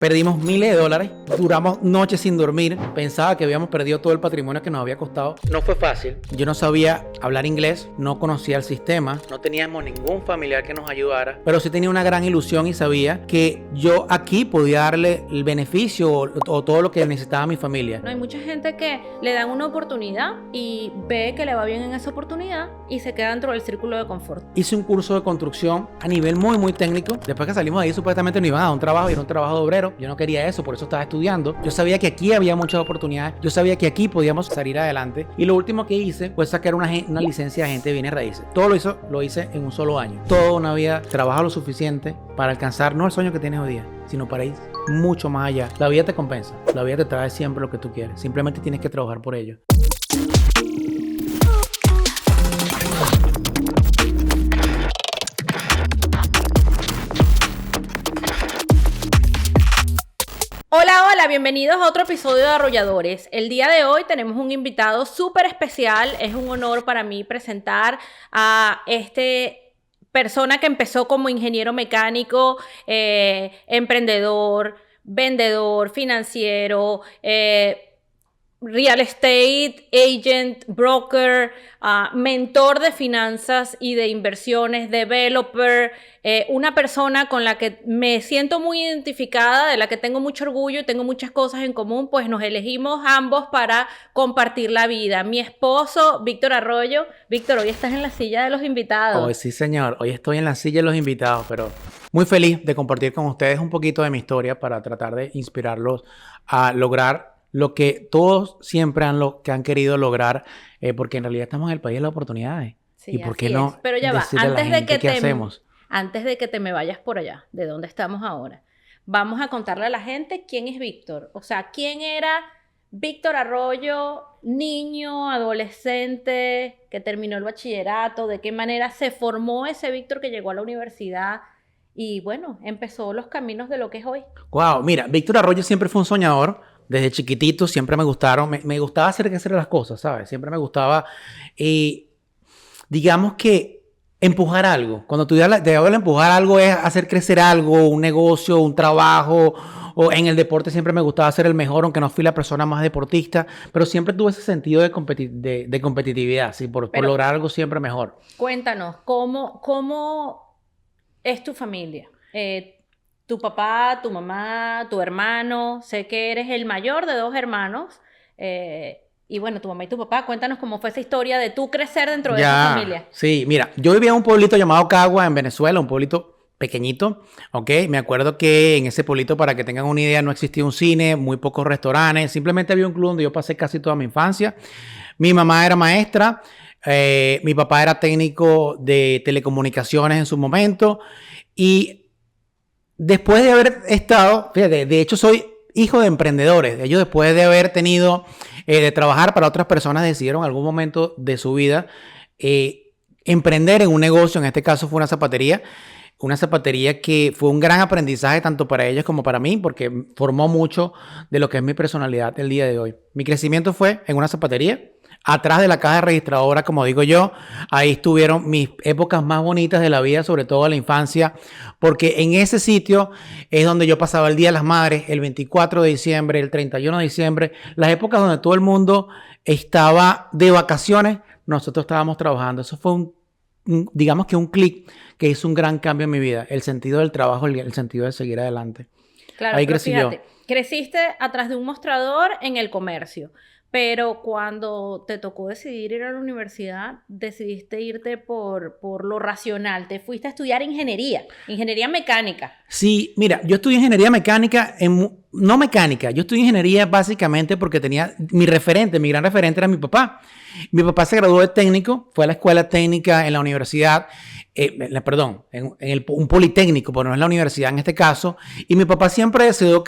Perdimos miles de dólares, duramos noches sin dormir, pensaba que habíamos perdido todo el patrimonio que nos había costado. No fue fácil. Yo no sabía hablar inglés, no conocía el sistema, no teníamos ningún familiar que nos ayudara, pero sí tenía una gran ilusión y sabía que yo aquí podía darle el beneficio o todo lo que necesitaba mi familia. No, hay mucha gente que le dan una oportunidad y ve que le va bien en esa oportunidad y se queda dentro del círculo de confort. Hice un curso de construcción a nivel muy técnico. Después que salimos de ahí, supuestamente nos iban a dar un trabajo y era un trabajo de obrero. Yo no quería eso, por eso estaba estudiando. Yo sabía que aquí había muchas oportunidades. Yo sabía que aquí podíamos salir adelante. Y lo último que hice fue sacar una licencia de agente de bienes raíces. Todo lo hice en un solo año. Toda una vida trabajo lo suficiente para alcanzar no el sueño que tienes hoy día, sino para ir mucho más allá. La vida te compensa. La vida te trae siempre lo que tú quieres. Simplemente tienes que trabajar por ello. Hola, bienvenidos a otro episodio de Arrolladores. El día de hoy tenemos un invitado súper especial. Es un honor para mí presentar a este persona que empezó como ingeniero mecánico, emprendedor, vendedor, financiero, real estate agent, broker, mentor de finanzas y de inversiones, developer, una persona con la que me siento muy identificada, de la que tengo mucho orgullo y tengo muchas cosas en común, pues nos elegimos ambos para compartir la vida. Mi esposo, Víctor Arroyo. Víctor, hoy estás en la silla de los invitados. Hoy sí, señor. Hoy estoy en la silla de los invitados, pero muy feliz de compartir con ustedes un poquito de mi historia para tratar de inspirarlos a lograr lo que todos siempre han querido lograr, porque en realidad estamos en el país de las oportunidades. Sí, ¿Y por qué no? Pero ya va, antes de que te me vayas por allá, de donde estamos ahora, vamos a contarle a la gente quién es Víctor. O sea, quién era Víctor Arroyo, niño, adolescente, que terminó el bachillerato, de qué manera se formó ese Víctor que llegó a la universidad y, bueno, empezó los caminos de lo que es hoy. Wow, mira, Víctor Arroyo siempre fue un soñador. Desde chiquitito siempre me gustaron, me gustaba hacer las cosas, ¿sabes? Siempre me gustaba, digamos que empujar algo. Cuando te hablo de empujar algo es hacer crecer algo, un negocio, un trabajo, o en el deporte siempre me gustaba ser el mejor, aunque no fui la persona más deportista, pero siempre tuve ese sentido de competitividad, ¿sí? Por lograr algo siempre mejor. Cuéntanos, ¿cómo es tu familia? Tu papá, tu mamá, tu hermano, sé que eres el mayor de dos hermanos, y bueno, tu mamá y tu papá, cuéntanos cómo fue esa historia de tú crecer dentro de esa familia. Sí, mira, yo vivía en un pueblito llamado Cagua, en Venezuela, un pueblito pequeñito, ¿ok? Me acuerdo que en ese pueblito, para que tengan una idea, no existía un cine, muy pocos restaurantes, simplemente había un club donde yo pasé casi toda mi infancia. Mi mamá era maestra, mi papá era técnico de telecomunicaciones en su momento, y después de haber estado, fíjate, de hecho soy hijo de emprendedores. Ellos después de haber tenido, de trabajar para otras personas, decidieron en algún momento de su vida emprender en un negocio. En este caso fue una zapatería que fue un gran aprendizaje tanto para ellos como para mí, porque formó mucho de lo que es mi personalidad el día de hoy. Mi crecimiento fue en una zapatería. Atrás de la caja registradora, como digo yo, ahí estuvieron mis épocas más bonitas de la vida, sobre todo la infancia, porque en ese sitio es donde yo pasaba el Día de las Madres, el 24 de diciembre, el 31 de diciembre, las épocas donde todo el mundo estaba de vacaciones, nosotros estábamos trabajando. Eso fue digamos que un clic que hizo un gran cambio en mi vida, el sentido del trabajo, el sentido de seguir adelante. Claro, ahí crecí yo. Creciste atrás de un mostrador en el comercio. Pero cuando te tocó decidir ir a la universidad, decidiste irte por lo racional. Te fuiste a estudiar ingeniería mecánica. Sí, mira, yo estudié ingeniería mecánica, no mecánica, yo estudié ingeniería básicamente porque tenía mi gran referente era mi papá. Mi papá se graduó de técnico, fue a la escuela técnica en la universidad, un politécnico, pero no es la universidad en este caso, y mi papá siempre deseó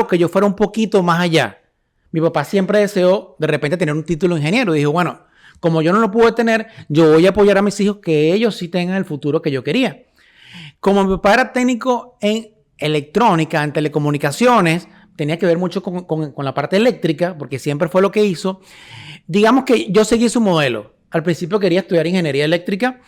que yo fuera un poquito más allá. Mi papá siempre deseó de repente tener un título de ingeniero. Dijo, bueno, como yo no lo pude tener, yo voy a apoyar a mis hijos que ellos sí tengan el futuro que yo quería. Como mi papá era técnico en electrónica, en telecomunicaciones, tenía que ver mucho con la parte eléctrica, porque siempre fue lo que hizo. Digamos que yo seguí su modelo. al principio quería estudiar ingeniería eléctrica,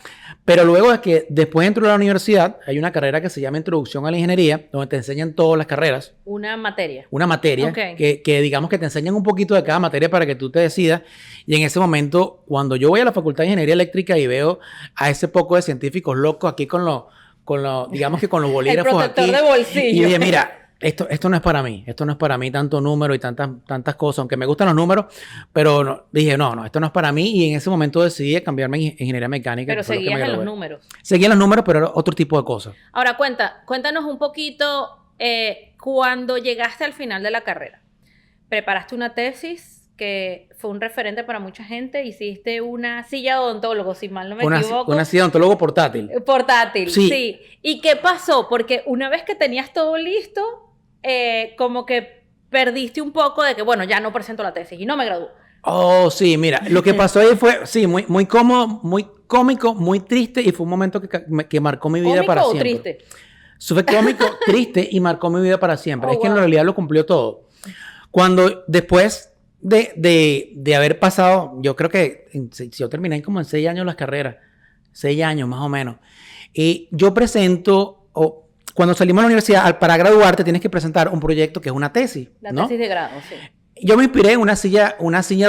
pero luego es que después entro a la universidad, hay una carrera que se llama Introducción a la Ingeniería, donde te enseñan todas las carreras. Una materia. Una materia Ok. que digamos que te enseñan un poquito de cada materia para que tú te decidas. Y en ese momento, cuando yo voy a la Facultad de Ingeniería Eléctrica y veo a ese poco de científicos locos aquí digamos que con los El bolígrafos protector aquí. de bolsillo. Y dije, mira, esto no es para mí. Esto no es para mí, tanto número y tantas cosas. Aunque me gustan los números, pero dije, no, esto no es para mí. Y en ese momento decidí cambiarme a ingeniería mecánica. Pero que fue lo que seguías me en los gradué. números. Seguía en los números, pero era otro tipo de cosas. Ahora cuéntanos un poquito cuando llegaste al final de la carrera. Preparaste una tesis que fue un referente para mucha gente. Hiciste una silla de odontólogo, si mal no me equivoco. Una silla de odontólogo portátil. Portátil, Sí. sí. ¿Y qué pasó? Porque una vez que tenías todo listo, como que perdiste un poco de que, bueno, ya no presento la tesis y no me graduó. Oh, sí, mira, lo que pasó ahí fue, sí, muy cómodo, muy cómico, muy triste y fue un momento que marcó mi vida ¿Cómico para o siempre. triste? Eso fue cómico, triste y marcó mi vida para siempre. Oh, Es que en wow. realidad lo cumplió todo. Cuando después de haber pasado, yo creo que si yo terminé como en 6 años las carreras, 6 años más o menos, y yo presento, cuando salimos de la universidad, para graduarte tienes que presentar un proyecto que es una tesis, La ¿no? tesis de grado, sí. Yo me inspiré en una silla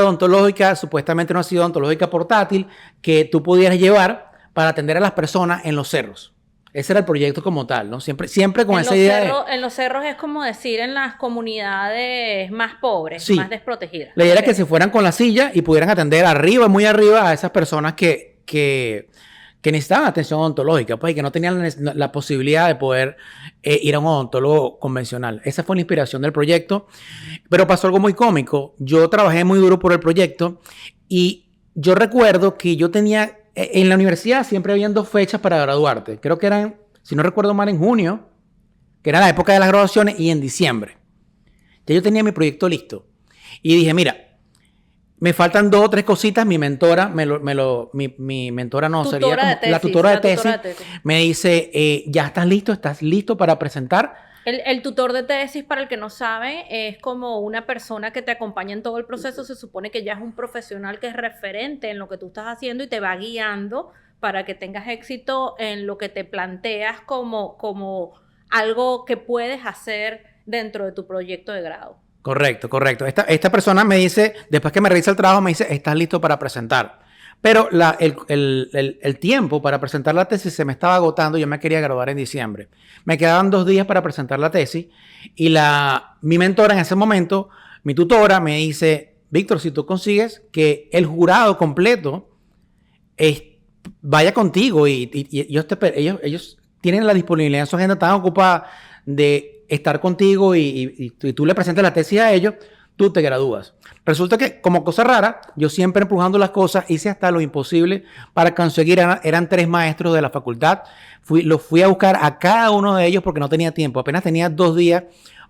odontológica, supuestamente una silla odontológica portátil, que tú pudieras llevar para atender a las personas en los cerros. Ese era el proyecto como tal, ¿no? Siempre con esa idea En los cerros es como decir en las comunidades más pobres, Sí. más desprotegidas. La idea era Ok. que se fueran con la silla y pudieran atender arriba, muy arriba, a esas personas que necesitaban atención odontológica, pues, y que no tenían la posibilidad de poder ir a un odontólogo convencional. Esa fue la inspiración del proyecto. Pero pasó algo muy cómico. Yo trabajé muy duro por el proyecto y yo recuerdo que yo tenía, en la universidad siempre habían 2 fechas para graduarte. Creo que eran, si no recuerdo mal, en junio, que era la época de las graduaciones, y en diciembre. Ya yo tenía mi proyecto listo. Y dije, mira, me faltan 2 o 3 cositas. Mi mentora, mi mentora no, sería Tutora de como la tesis, tutora de la tutora tesis, de tesis. me dice, ya estás listo para presentar. El tutor de tesis, para el que no sabe, es como una persona que te acompaña en todo el proceso. Se supone que ya es un profesional que es referente en lo que tú estás haciendo y te va guiando para que tengas éxito en lo que te planteas como algo que puedes hacer dentro de tu proyecto de grado. Correcto. Esta persona me dice, después que me revisa el trabajo, me dice, estás listo para presentar. Pero el tiempo para presentar la tesis se me estaba agotando. Yo me quería graduar en diciembre. Me quedaban 2 días para presentar la tesis. Y mi mentora en ese momento, mi tutora, me dice, Víctor, si tú consigues que el jurado completo vaya contigo y ellos tienen la disponibilidad en su agenda tan ocupada de estar contigo y tú le presentas la tesis a ellos, tú te gradúas. Resulta que, como cosa rara, yo siempre empujando las cosas, hice hasta lo imposible para conseguir, eran 3 maestros de la facultad, los fui a buscar a cada uno de ellos porque no tenía tiempo, apenas tenía 2 días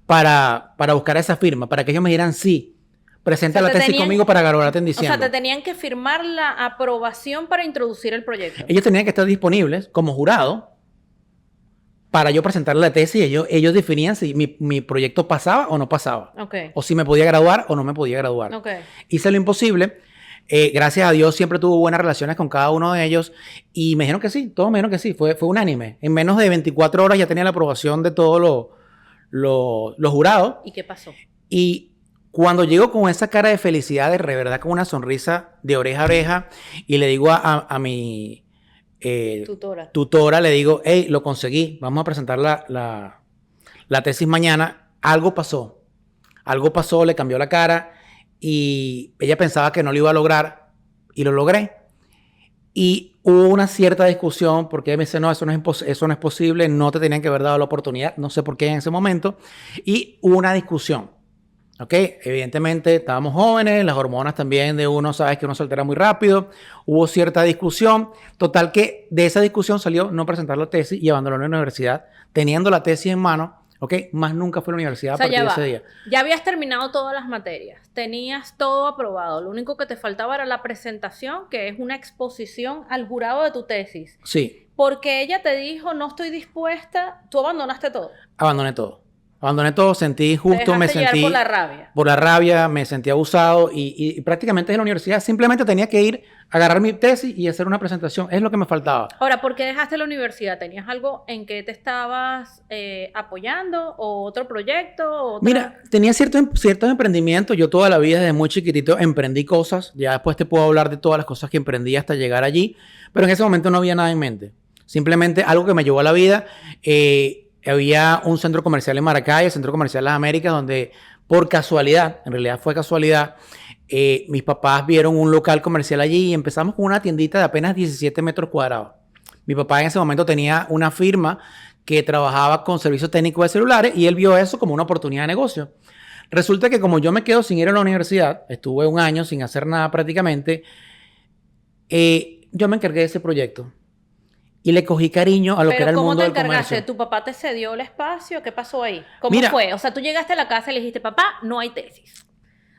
para buscar esa firma, para que ellos me dieran sí, presenta la tesis conmigo para graduarte en O sea, diciembre. te tenían que firmar la aprobación para introducir el proyecto. Ellos tenían que estar disponibles como jurado para yo presentar la tesis. Ellos definían si mi proyecto pasaba o no pasaba. Ok. O si me podía graduar o no me podía graduar. Ok. Hice lo imposible. Gracias a Dios siempre tuve buenas relaciones con cada uno de ellos y me dijeron que sí, todos me dijeron que sí, fue unánime. En menos de 24 horas ya tenía la aprobación de todos los jurados. ¿Y qué pasó? Y cuando llego con esa cara de felicidad, de verdad, con una sonrisa de oreja a oreja, y le digo a mi tutora, le digo, hey, lo conseguí, vamos a presentar la tesis mañana. Algo pasó, le cambió la cara y ella pensaba que no lo iba a lograr y lo logré. Y hubo una cierta discusión porque ella me dice, no, eso no es posible, no te tenían que haber dado la oportunidad, no sé por qué en ese momento. Y hubo una discusión. ¿Ok? Evidentemente estábamos jóvenes, las hormonas también de uno, sabes que uno se altera muy rápido, hubo cierta discusión, total que de esa discusión salió no presentar la tesis y abandonar la universidad, teniendo la tesis en mano, ¿ok? Más nunca fue a la universidad a partir de ese día. Ya habías terminado todas las materias, tenías todo aprobado, lo único que te faltaba era la presentación, que es una exposición al jurado de tu tesis. Sí. Porque ella te dijo, no estoy dispuesta, tú abandonaste todo. Abandoné todo. Abandoné todo, sentí Te injusto, me dejaste llevar sentí por la rabia. por la rabia, me sentí abusado y prácticamente en la universidad simplemente tenía que ir, agarrar mi tesis y hacer una presentación. Es lo que me faltaba. Ahora, ¿por qué dejaste la universidad? ¿Tenías algo en que te estabas apoyando o otro proyecto? Mira, tenía ciertos emprendimientos. Yo toda la vida, desde muy chiquitito, emprendí cosas. Ya después te puedo hablar de todas las cosas que emprendí hasta llegar allí. Pero en ese momento no había nada en mente. Simplemente algo que me llevó a la vida. Había un centro comercial en Maracay, el Centro Comercial Las Américas, donde por casualidad, en realidad fue casualidad, mis papás vieron un local comercial allí y empezamos con una tiendita de apenas 17 metros cuadrados. Mi papá en ese momento tenía una firma que trabajaba con servicios técnicos de celulares y él vio eso como una oportunidad de negocio. Resulta que como yo me quedo sin ir a la universidad, estuve un año sin hacer nada prácticamente, yo me encargué de ese proyecto y le cogí cariño a lo que era el mundo del comercio. ¿Cómo te encargaste? ¿Tu papá te cedió el espacio? ¿Qué pasó ahí? ¿Cómo Mira, fue? O sea, tú llegaste a la casa y le dijiste, papá, no hay tesis.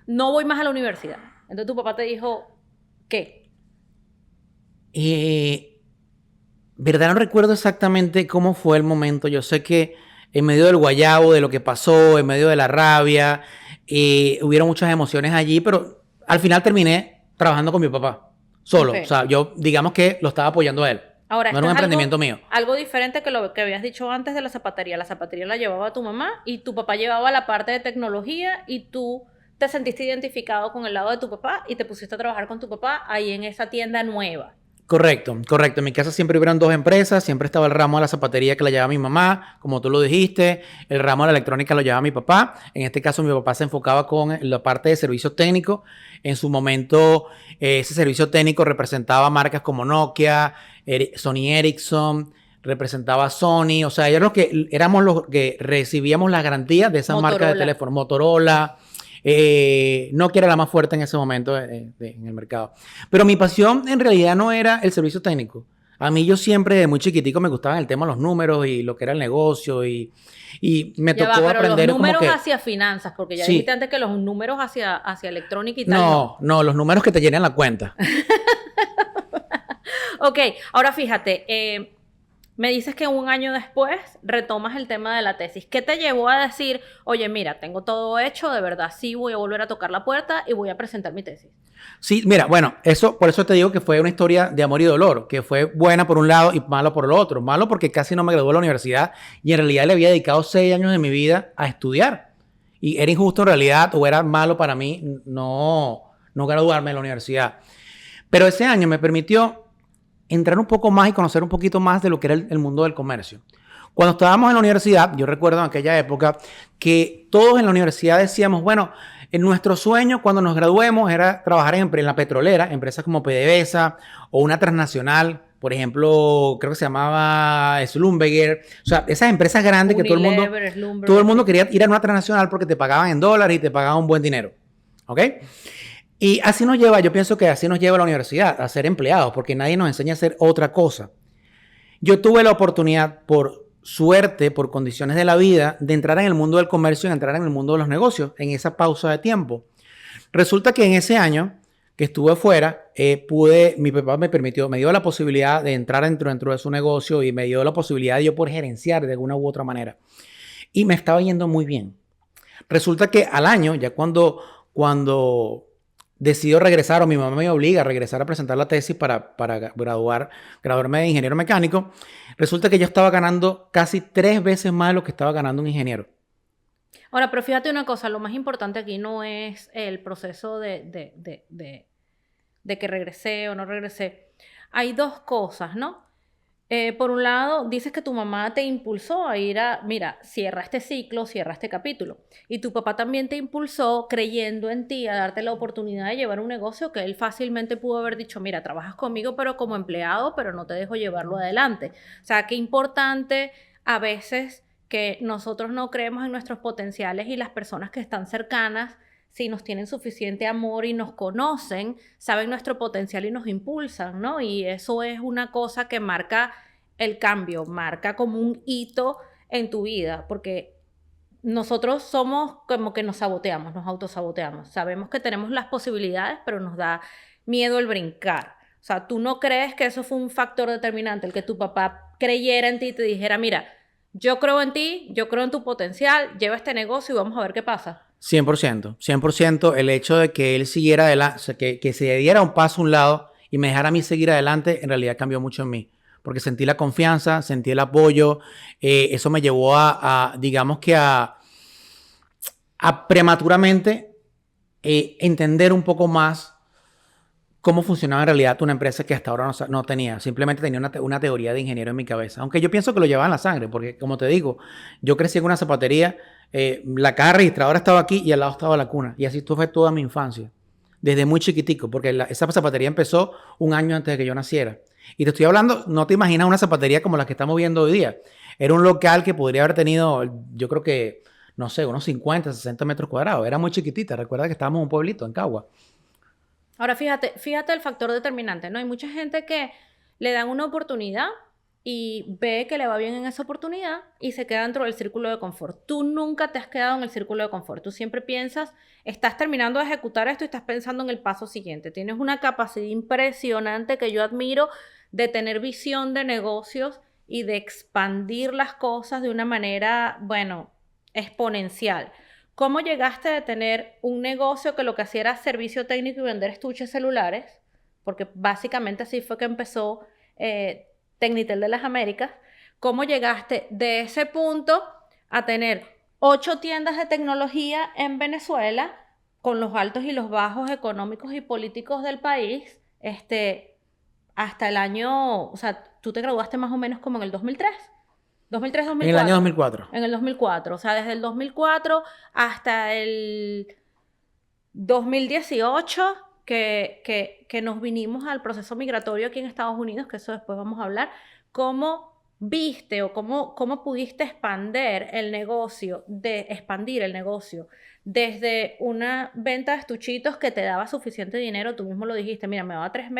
No voy más a la universidad. Entonces tu papá te dijo, ¿qué? Verdad, no recuerdo exactamente cómo fue el momento. Yo sé que en medio del guayabo, de lo que pasó, en medio de la rabia, hubieron muchas emociones allí, pero al final terminé trabajando con mi papá, solo. Okay. O sea, yo digamos que lo estaba apoyando a él. Ahora, no era un emprendimiento mío. Algo diferente que lo que habías dicho antes de la zapatería. La zapatería la llevaba tu mamá y tu papá llevaba la parte de tecnología y tú te sentiste identificado con el lado de tu papá y te pusiste a trabajar con tu papá ahí en esa tienda nueva. Correcto, correcto. En mi casa siempre hubieron dos empresas. Siempre estaba el ramo de la zapatería que la llevaba mi mamá, como tú lo dijiste. El ramo de la electrónica lo llevaba mi papá. En este caso, mi papá se enfocaba con la parte de servicios técnicos. En su momento, ese servicio técnico representaba marcas como Nokia, Sony Ericsson, representaba Sony. O sea, éramos los que recibíamos las garantías de esas marcas de teléfono. Motorola. Nokia era la más fuerte en ese momento en el mercado. Pero mi pasión en realidad no era el servicio técnico. A mí yo siempre, de muy chiquitico, me gustaba el tema de los números y lo que era el negocio y me tocó aprender los números como que... hacia finanzas, porque ya sí. dijiste antes que los números hacia electrónica y tal. No, los números que te llenan la cuenta. Ok, ahora fíjate, me dices que un año después retomas el tema de la tesis. ¿Qué te llevó a decir, oye, mira, tengo todo hecho, de verdad sí voy a volver a tocar la puerta y voy a presentar mi tesis? Sí, mira, bueno, por eso te digo que fue una historia de amor y dolor, que fue buena por un lado y malo por el otro. Malo porque casi no me gradué de la universidad y en realidad le había dedicado 6 años de mi vida a estudiar. Y era injusto en realidad o era malo para mí no graduarme de la universidad. Pero ese año me permitió entrar un poco más y conocer un poquito más de lo que era el mundo del comercio. Cuando estábamos en la universidad, yo recuerdo en aquella época que todos en la universidad decíamos, bueno, en nuestro sueño cuando nos graduemos era trabajar en la petrolera, empresas como PDVSA o una transnacional, por ejemplo, creo que se llamaba Schlumberger, o sea, esas empresas grandes Unilever, que todo el mundo quería ir a una transnacional porque te pagaban en dólares y te pagaban un buen dinero, ¿ok? Y así nos lleva, yo pienso que así nos lleva a la universidad, a ser empleados, porque nadie nos enseña a hacer otra cosa. Yo tuve la oportunidad, por suerte, por condiciones de la vida, de entrar en el mundo del comercio y entrar en el mundo de los negocios, en esa pausa de tiempo. Resulta que en ese año que estuve fuera, mi papá me dio la posibilidad de entrar dentro de su negocio y me dio la posibilidad de yo poder gerenciar de alguna u otra manera. Y me estaba yendo muy bien. Resulta que al año, ya cuando decido regresar, o mi mamá me obliga a regresar a presentar la tesis para graduarme de ingeniero mecánico, resulta que yo estaba ganando casi 3 veces más de lo que estaba ganando un ingeniero. Ahora, pero fíjate una cosa, lo más importante aquí no es el proceso de que regresé o no regresé. Hay dos cosas, ¿no? Por un lado, dices que tu mamá te impulsó a ir mira, cierra este ciclo, cierra este capítulo. Y tu papá también te impulsó creyendo en ti, a darte la oportunidad de llevar un negocio que él fácilmente pudo haber dicho, mira, trabajas conmigo pero como empleado, pero no te dejo llevarlo adelante. O sea, qué importante a veces que nosotros no creemos en nuestros potenciales y las personas que están cercanas, si nos tienen suficiente amor y nos conocen, saben nuestro potencial y nos impulsan, ¿no? Y eso es una cosa que marca el cambio, marca como un hito en tu vida, porque nosotros somos como que nos saboteamos, nos autosaboteamos. Sabemos que tenemos las posibilidades, pero nos da miedo el brincar. O sea, ¿tú no crees que eso fue un factor determinante, el que tu papá creyera en ti y te dijera, mira, yo creo en ti, yo creo en tu potencial, lleva este negocio y vamos a ver qué pasa. 100%, 100% el hecho de que él siguiera adelante, o sea, que se diera un paso a un lado y me dejara a mí seguir adelante, en realidad cambió mucho en mí. Porque sentí la confianza, sentí el apoyo, eso me llevó digamos que a prematuramente entender un poco más cómo funcionaba en realidad una empresa que hasta ahora no tenía. Simplemente tenía una teoría de ingeniero en mi cabeza. Aunque yo pienso que lo llevaba en la sangre, porque como te digo, yo crecí en una zapatería, la caja registradora estaba aquí y al lado estaba la cuna. Y así fue toda mi infancia. Desde muy chiquitico, porque esa zapatería empezó un año antes de que yo naciera. Y te estoy hablando, no te imaginas una zapatería como la que estamos viendo hoy día. Era un local que podría haber tenido, yo creo que, no sé, unos 50, 60 metros cuadrados. Era muy chiquitita. Recuerda que estábamos en un pueblito, en Cagua. Ahora fíjate el factor determinante, ¿no? Hay mucha gente que le dan una oportunidad y ve que le va bien en esa oportunidad y se queda dentro del círculo de confort. Tú nunca te has quedado en el círculo de confort. Tú siempre piensas, estás terminando de ejecutar esto y estás pensando en el paso siguiente. Tienes una capacidad impresionante que yo admiro de tener visión de negocios y de expandir las cosas de una manera, bueno, exponencial. ¿Cómo llegaste de tener un negocio que lo que hacía era servicio técnico y vender estuches celulares? Porque básicamente así fue que empezó Tecnitel de las Américas. ¿Cómo llegaste de ese punto a tener 8 tiendas de tecnología en Venezuela con los altos y los bajos económicos y políticos del país? Hasta el año, o sea, tú te graduaste más o menos como en el 2003. En el año 2003-2004. 2004. En el 2004. O sea, desde el 2004 hasta el 2018 que nos vinimos al proceso migratorio aquí en Estados Unidos, que eso después vamos a hablar. ¿Cómo viste o cómo pudiste expandir el negocio desde una venta de estuchitos que te daba suficiente dinero? Tú mismo lo dijiste, mira, me daba tres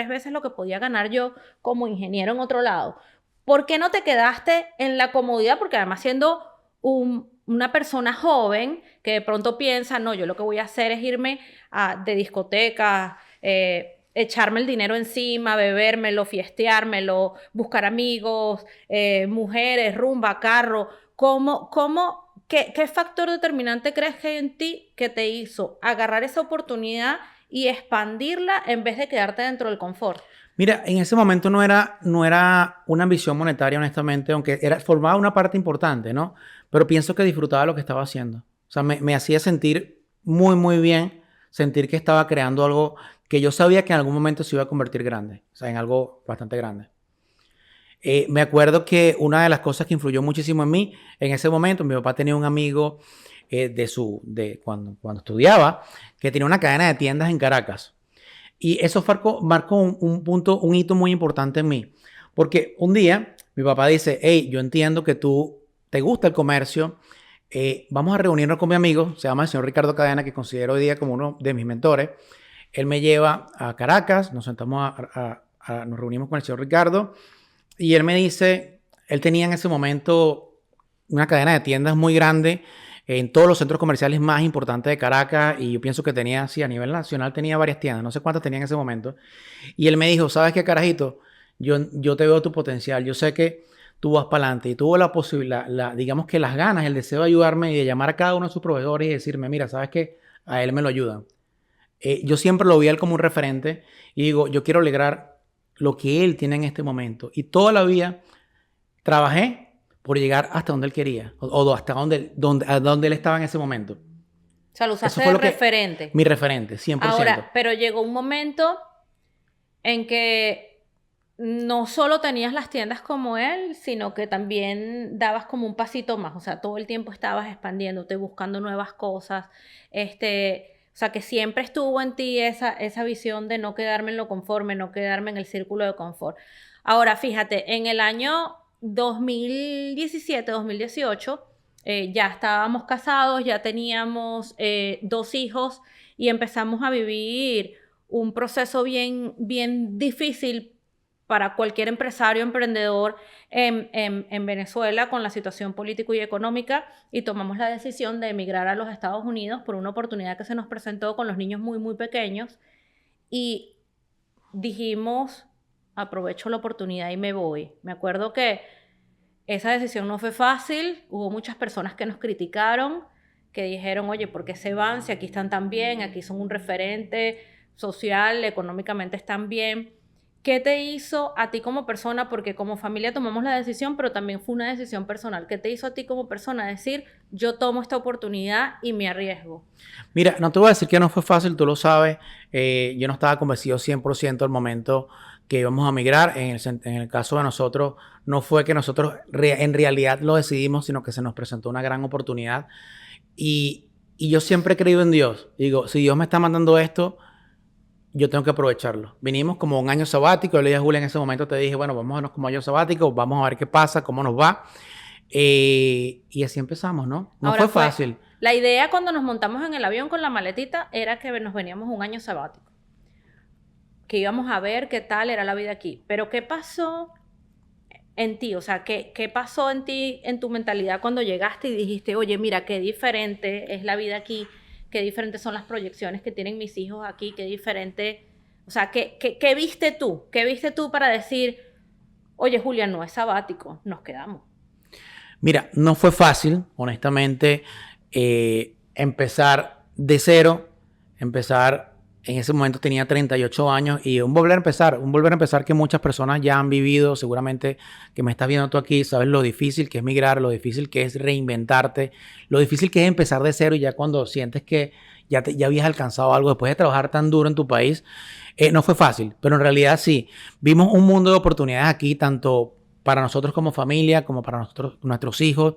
veces lo que podía ganar yo como ingeniero en otro lado. ¿Por qué no te quedaste en la comodidad? Porque además siendo una persona joven que de pronto piensa, no, yo lo que voy a hacer es irme de discoteca, echarme el dinero encima, bebérmelo, fiesteármelo, buscar amigos, mujeres, rumba, carro. ¿Qué factor determinante crees que hay en ti que te hizo agarrar esa oportunidad y expandirla en vez de quedarte dentro del confort? Mira, en ese momento no era una ambición monetaria, honestamente, aunque formaba una parte importante, ¿no? Pero pienso que disfrutaba lo que estaba haciendo. O sea, me hacía sentir muy, muy bien, sentir que estaba creando algo que yo sabía que en algún momento se iba a convertir grande, o sea, en algo bastante grande. Me acuerdo que una de las cosas que influyó muchísimo en mí, en ese momento, mi papá tenía un amigo cuando estudiaba, que tenía una cadena de tiendas en Caracas. Y eso marcó un hito muy importante en mí. Porque un día mi papá dice, hey, yo entiendo que tú te gusta el comercio, vamos a reunirnos con mi amigo, se llama el señor Ricardo Cadena, que considero hoy día como uno de mis mentores. Él me lleva a Caracas, nos sentamos nos reunimos con el señor Ricardo y él me dice, él tenía en ese momento una cadena de tiendas muy grande en todos los centros comerciales más importantes de Caracas y yo pienso que tenía, sí, a nivel nacional tenía varias tiendas, no sé cuántas tenía en ese momento. Y él me dijo, ¿sabes qué, carajito? Yo te veo tu potencial, yo sé que tú vas para adelante y tuvo la posibilidad, digamos que las ganas, el deseo de ayudarme y de llamar a cada uno de sus proveedores y decirme, mira, ¿sabes qué? A él me lo ayudan. Yo siempre lo vi a él como un referente y digo, yo quiero lograr lo que él tiene en este momento. Y toda la vida trabajé por llegar hasta donde él quería o hasta donde él estaba en ese momento. O sea, lo usaste de referente. Mi referente, 100%. Ahora, pero llegó un momento en que no solo tenías las tiendas como él, sino que también dabas como un pasito más. O sea, todo el tiempo estabas expandiéndote, buscando nuevas cosas. O sea, que siempre estuvo en ti esa visión de no quedarme en lo conforme, no quedarme en el círculo de confort. Ahora, fíjate, en el año 2017, 2018, ya estábamos casados, ya teníamos 2 hijos y empezamos a vivir un proceso bien, bien difícil para cualquier empresario, emprendedor en Venezuela con la situación política y económica y tomamos la decisión de emigrar a los Estados Unidos por una oportunidad que se nos presentó con los niños muy, muy pequeños y dijimos, aprovecho la oportunidad y me voy. Me acuerdo que Esa decisión no fue fácil, hubo muchas personas que nos criticaron, que dijeron, oye, ¿por qué se van? Si aquí están tan bien, aquí son un referente social, económicamente están bien. ¿Qué te hizo a ti como persona? Porque como familia tomamos la decisión, pero también fue una decisión personal. ¿Qué te hizo a ti como persona decir, yo tomo esta oportunidad y me arriesgo? Mira, no te voy a decir que no fue fácil, tú lo sabes. Yo no estaba convencido 100% al momento que íbamos a migrar. En el caso de nosotros, no fue que nosotros en realidad lo decidimos, sino que se nos presentó una gran oportunidad. Y yo siempre he creído en Dios. Digo, si Dios me está mandando esto, yo tengo que aprovecharlo. Vinimos como un año sabático. Yo le dije a Julia en ese momento, te dije, bueno, vámonos como año sabático, vamos a ver qué pasa, cómo nos va. Y así empezamos, ¿no? No Ahora fue fácil. La idea cuando nos montamos en el avión con la maletita era que nos veníamos un año sabático. Que íbamos a ver qué tal era la vida aquí. Pero ¿qué pasó en ti? O sea, ¿qué pasó en ti, en tu mentalidad cuando llegaste y dijiste, oye, mira, qué diferente es la vida aquí, qué diferentes son las proyecciones que tienen mis hijos aquí, qué diferente... O sea, ¿qué viste tú? ¿Qué viste tú para decir, oye, Julia, no es sabático, nos quedamos? Mira, no fue fácil, honestamente, empezar de cero, en ese momento tenía 38 años y un volver a empezar que muchas personas ya han vivido, seguramente que me estás viendo tú aquí, sabes lo difícil que es migrar, lo difícil que es reinventarte, lo difícil que es empezar de cero y ya cuando sientes que ya habías alcanzado algo después de trabajar tan duro en tu país, no fue fácil, pero en realidad sí, vimos un mundo de oportunidades aquí, tanto para nosotros como familia, como para nuestros hijos.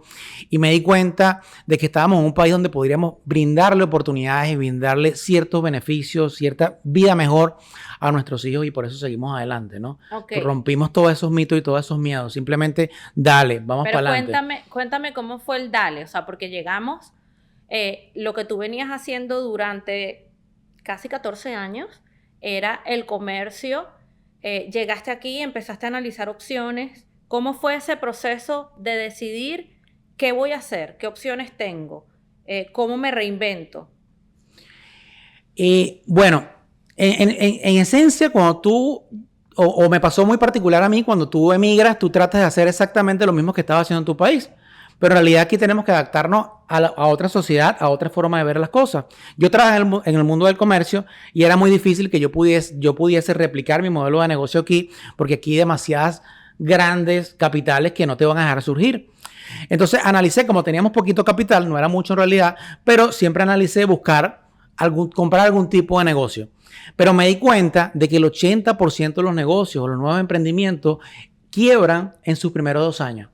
Y me di cuenta de que estábamos en un país donde podríamos brindarle oportunidades y brindarle ciertos beneficios, cierta vida mejor a nuestros hijos y por eso seguimos adelante, ¿no? Okay. Rompimos todos esos mitos y todos esos miedos. Simplemente dale, vamos para adelante. Pero cuéntame cómo fue el dale, o sea, porque llegamos, lo que tú venías haciendo durante casi 14 años era el comercio, llegaste aquí, empezaste a analizar opciones. ¿Cómo fue ese proceso de decidir qué voy a hacer, qué opciones tengo, cómo me reinvento? Bueno, en esencia, cuando tú, o me pasó muy particular a mí, cuando tú emigras, tú tratas de hacer exactamente lo mismo que estabas haciendo en tu país. Pero en realidad aquí tenemos que adaptarnos a otra sociedad, a otra forma de ver las cosas. Yo trabajé en el mundo del comercio y era muy difícil que yo pudiese replicar mi modelo de negocio aquí, porque aquí hay demasiadas grandes capitales que no te van a dejar surgir. Entonces analicé, como teníamos poquito capital, no era mucho en realidad, pero siempre analicé comprar algún tipo de negocio. Pero me di cuenta de que el 80% de los negocios o los nuevos emprendimientos quiebran en sus primeros 2 años.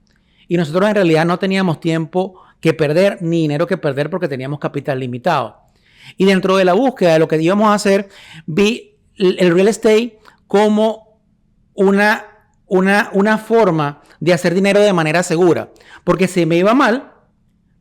Y nosotros en realidad no teníamos tiempo que perder ni dinero que perder porque teníamos capital limitado. Y dentro de la búsqueda de lo que íbamos a hacer, vi el real estate como una forma de hacer dinero de manera segura. Porque si me iba mal,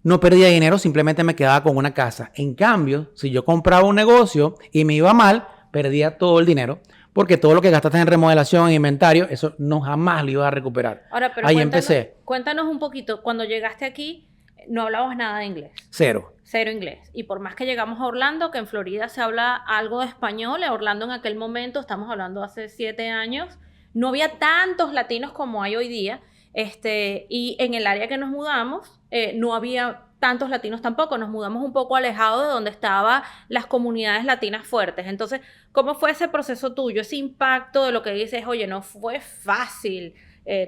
no perdía dinero, simplemente me quedaba con una casa. En cambio, si yo compraba un negocio y me iba mal, perdía todo el dinero. Porque todo lo que gastaste en remodelación, en inventario, eso no jamás lo ibas a recuperar. Ahora, pero ahí empecé. Cuéntanos un poquito, cuando llegaste aquí, no hablabas nada de inglés. Cero inglés. Y por más que llegamos a Orlando, que en Florida se habla algo de español, en Orlando en aquel momento, estamos hablando hace 7 años, no había tantos latinos como hay hoy día, y en el área que nos mudamos, no había tantos latinos tampoco, nos mudamos un poco alejado de donde estaban las comunidades latinas fuertes. Entonces, ¿cómo fue ese proceso tuyo, ese impacto de lo que dices, oye, no fue fácil,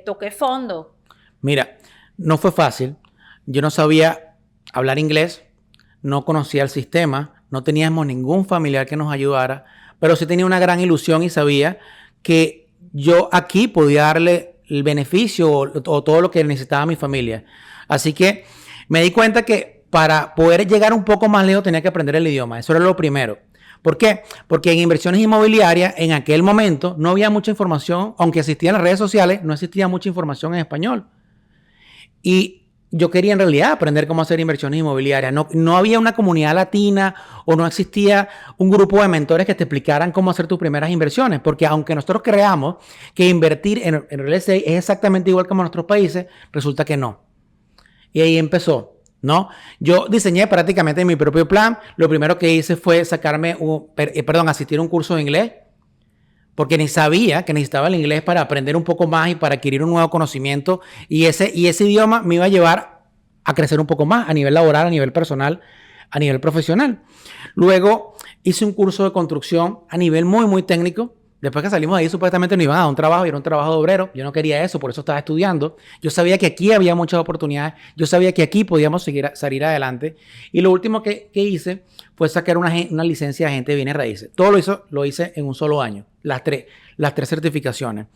toqué fondo? Mira, no fue fácil, yo no sabía hablar inglés, no conocía el sistema, no teníamos ningún familiar que nos ayudara, pero sí tenía una gran ilusión y sabía que yo aquí podía darle el beneficio o todo lo que necesitaba mi familia. Así que me di cuenta que para poder llegar un poco más lejos tenía que aprender el idioma. Eso era lo primero. ¿Por qué? Porque en inversiones inmobiliarias en aquel momento no había mucha información, aunque existían las redes sociales, no existía mucha información en español. Y yo quería en realidad aprender cómo hacer inversiones inmobiliarias. No había una comunidad latina o no existía un grupo de mentores que te explicaran cómo hacer tus primeras inversiones. Porque aunque nosotros creamos que invertir en real estate es exactamente igual como en nuestros países, resulta que no. Y ahí empezó, ¿no? Yo diseñé prácticamente mi propio plan. Lo primero que hice fue asistir a un curso de inglés. porque ni sabía que necesitaba el inglés para aprender un poco más y para adquirir un nuevo conocimiento. Y ese idioma me iba a llevar a crecer un poco más a nivel laboral, a nivel personal, a nivel profesional. Luego hice un curso de construcción a nivel muy, muy técnico. Después que salimos de ahí, supuestamente nos iban a dar un trabajo y era un trabajo de obrero. Yo no quería eso, por eso estaba estudiando. Yo sabía que aquí había muchas oportunidades. Yo sabía que aquí podíamos salir adelante. Y lo último que hice fue sacar una licencia de agente de bienes raíces. Todo lo hice en un solo año. Las tres certificaciones.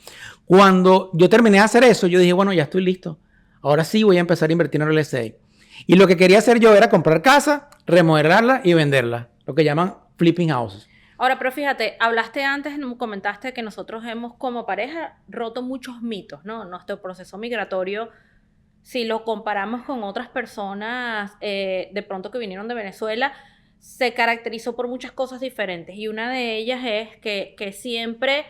Cuando yo terminé de hacer eso, yo dije, bueno, ya estoy listo. Ahora sí voy a empezar a invertir en real estate. Y lo que quería hacer yo era comprar casa, remodelarla y venderla. Lo que llaman flipping houses. Ahora, pero fíjate, hablaste antes, comentaste que nosotros hemos como pareja roto muchos mitos, ¿no? Nuestro proceso migratorio, si lo comparamos con otras personas de pronto que vinieron de Venezuela, se caracterizó por muchas cosas diferentes. Y una de ellas es que siempre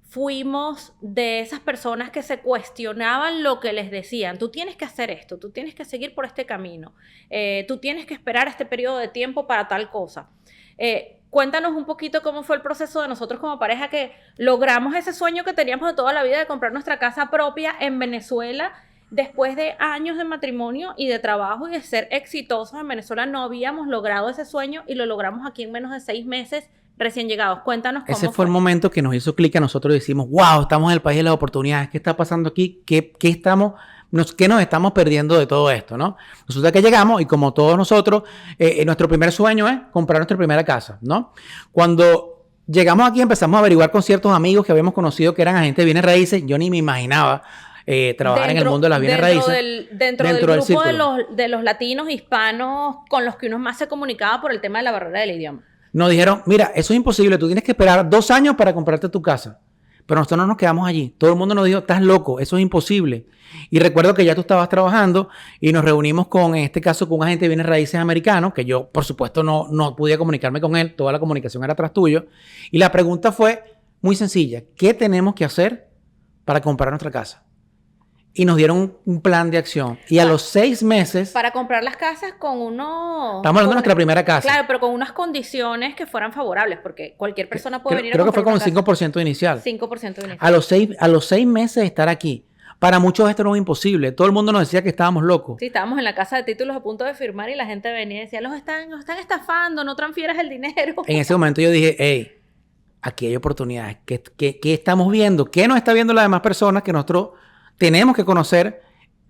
fuimos de esas personas que se cuestionaban lo que les decían. Tú tienes que hacer esto, tú tienes que seguir por este camino, tú tienes que esperar este periodo de tiempo para tal cosa. Cuéntanos un poquito cómo fue el proceso de nosotros como pareja que logramos ese sueño que teníamos de toda la vida de comprar nuestra casa propia en Venezuela. Después de años de matrimonio y de trabajo y de ser exitosos en Venezuela, no habíamos logrado ese sueño y lo logramos aquí en menos de 6 meses recién llegados. Cuéntanos cómo Ese fue el momento que nos hizo clic a nosotros y decimos, wow, estamos en el país de las oportunidades. ¿Qué está pasando aquí? ¿Qué nos estamos perdiendo de todo esto, ¿no? Resulta que llegamos y como todos nosotros, nuestro primer sueño es comprar nuestra primera casa, ¿no? Cuando llegamos aquí empezamos a averiguar con ciertos amigos que habíamos conocido que eran agentes de bienes raíces. Yo ni me imaginaba trabajar en el mundo de las bienes raíces. Dentro del grupo de los latinos hispanos con los que uno más se comunicaba por el tema de la barrera del idioma. Nos dijeron, mira, eso es imposible, tú tienes que esperar 2 años para comprarte tu casa. Pero nosotros no nos quedamos allí. Todo el mundo nos dijo, estás loco, eso es imposible. Y recuerdo que ya tú estabas trabajando y nos reunimos en este caso, con un agente de bienes raíces americano, que yo, por supuesto, no podía comunicarme con él. Toda la comunicación era tras tuyo. Y la pregunta fue muy sencilla. ¿Qué tenemos que hacer para comprar nuestra casa? Y nos dieron un plan de acción. Y a los 6 meses... Para comprar las casas con unos... Estamos hablando de nuestra primera casa. Claro, pero con unas condiciones que fueran favorables, porque cualquier persona puede venir a comprar. Creo que fue con un 5% inicial. 5% inicial. A los 6 meses de estar aquí, para muchos esto no es imposible. Todo el mundo nos decía que estábamos locos. Sí, estábamos en la casa de títulos a punto de firmar y la gente venía y decía, los están estafando, no transfieras el dinero. En ese momento yo dije, hey, aquí hay oportunidades. ¿Qué estamos viendo? ¿Qué nos está viendo las demás personas que nosotros tenemos que conocer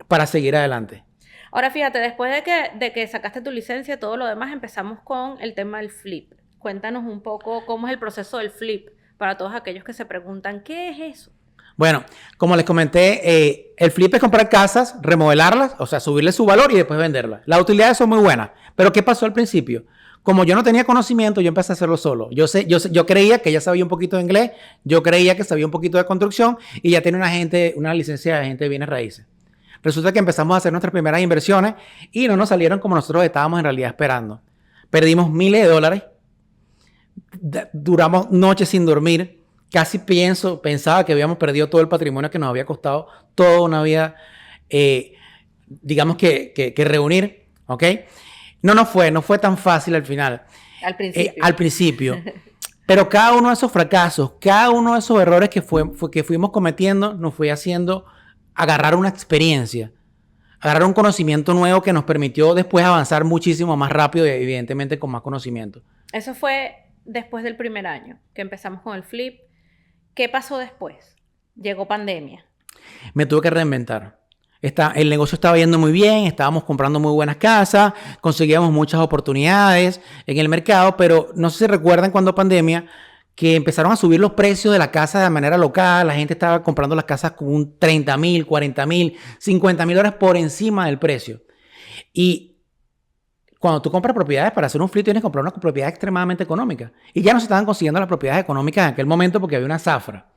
para seguir adelante? Ahora fíjate, después de que sacaste tu licencia y todo lo demás, empezamos con el tema del flip. Cuéntanos un poco cómo es el proceso del flip para todos aquellos que se preguntan, ¿qué es eso? Bueno, como les comenté, el flip es comprar casas, remodelarlas, o sea, subirle su valor y después venderlas. Las utilidades son muy buenas, pero ¿qué pasó al principio? Como yo no tenía conocimiento, yo empecé a hacerlo solo. Yo creía que ya sabía un poquito de inglés, yo creía que sabía un poquito de construcción y ya tenía una licencia de agente de bienes raíces. Resulta que empezamos a hacer nuestras primeras inversiones y no nos salieron como nosotros estábamos en realidad esperando. Perdimos miles de dólares, duramos noches sin dormir, casi pensaba que habíamos perdido todo el patrimonio que nos había costado toda una vida, digamos que reunir, ¿ok? No fue tan fácil al final. Al principio. Pero cada uno de esos fracasos, cada uno de esos errores que fuimos cometiendo, nos fue haciendo agarrar una experiencia, agarrar un conocimiento nuevo que nos permitió después avanzar muchísimo más rápido y evidentemente con más conocimiento. Eso fue después del primer año que empezamos con el flip. ¿Qué pasó después? Llegó pandemia. Me tuve que reinventar. El negocio estaba yendo muy bien, estábamos comprando muy buenas casas, conseguíamos muchas oportunidades en el mercado, pero no sé si recuerdan cuando pandemia que empezaron a subir los precios de la casa de manera local, la gente estaba comprando las casas con un 30,000, 40,000, 50,000 dólares por encima del precio. Y cuando tú compras propiedades para hacer un flip tienes que comprar una propiedad extremadamente económica. Y ya no se estaban consiguiendo las propiedades económicas en aquel momento porque había una zafra.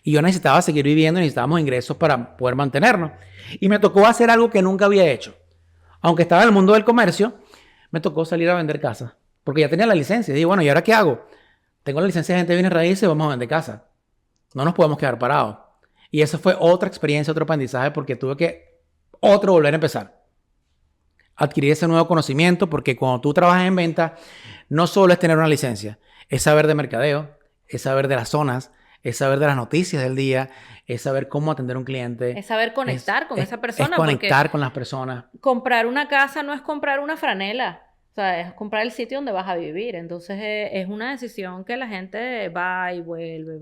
Y yo necesitaba seguir viviendo y necesitábamos ingresos para poder mantenernos. Y me tocó hacer algo que nunca había hecho. Aunque estaba en el mundo del comercio, me tocó salir a vender casas. Porque ya tenía la licencia. Y dije, bueno, ¿y ahora qué hago? Tengo la licencia de agente de bienes raíces, vamos a vender casas. No nos podemos quedar parados. Y eso fue otra experiencia, otro aprendizaje, porque tuve que volver a empezar. Adquirir ese nuevo conocimiento, porque cuando tú trabajas en venta, no solo es tener una licencia, es saber de mercadeo, es saber de las zonas, es saber de las noticias del día, es saber cómo atender a un cliente. Es saber conectar con esa persona. Es conectar con las personas. Comprar una casa no es comprar una franela. O sea, es comprar el sitio donde vas a vivir. Entonces, es una decisión que la gente va y vuelve,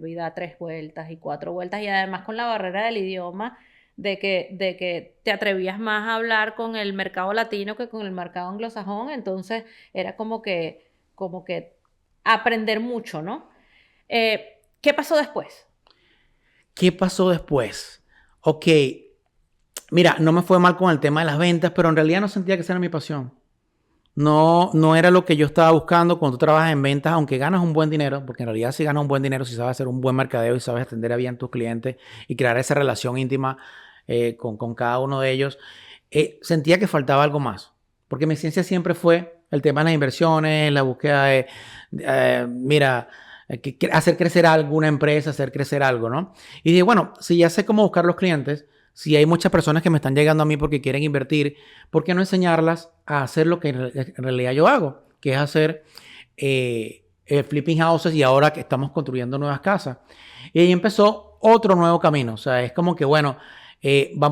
y da 3 vueltas y 4 vueltas. Y además con la barrera del idioma, de que te atrevías más a hablar con el mercado latino que con el mercado anglosajón. Entonces, era como que aprender mucho, ¿no? ¿Qué pasó después? ¿Qué pasó después? Ok, mira, no me fue mal con el tema de las ventas, pero en realidad no sentía que esa era mi pasión. No era lo que yo estaba buscando cuando tú trabajas en ventas, aunque ganas un buen dinero, porque en realidad si ganas un buen dinero, si sabes hacer un buen mercadeo y sabes atender a bien a tus clientes y crear esa relación íntima con cada uno de ellos, sentía que faltaba algo más. Porque mi ciencia siempre fue el tema de las inversiones, la búsqueda de mira, hacer crecer alguna empresa, hacer crecer algo, ¿no? Y dije, bueno, si ya sé cómo buscar los clientes, si hay muchas personas que me están llegando a mí porque quieren invertir, ¿por qué no enseñarlas a hacer lo que en realidad yo hago? Que es hacer flipping houses y ahora que estamos construyendo nuevas casas. Y ahí empezó otro nuevo camino. O sea, es como que, bueno,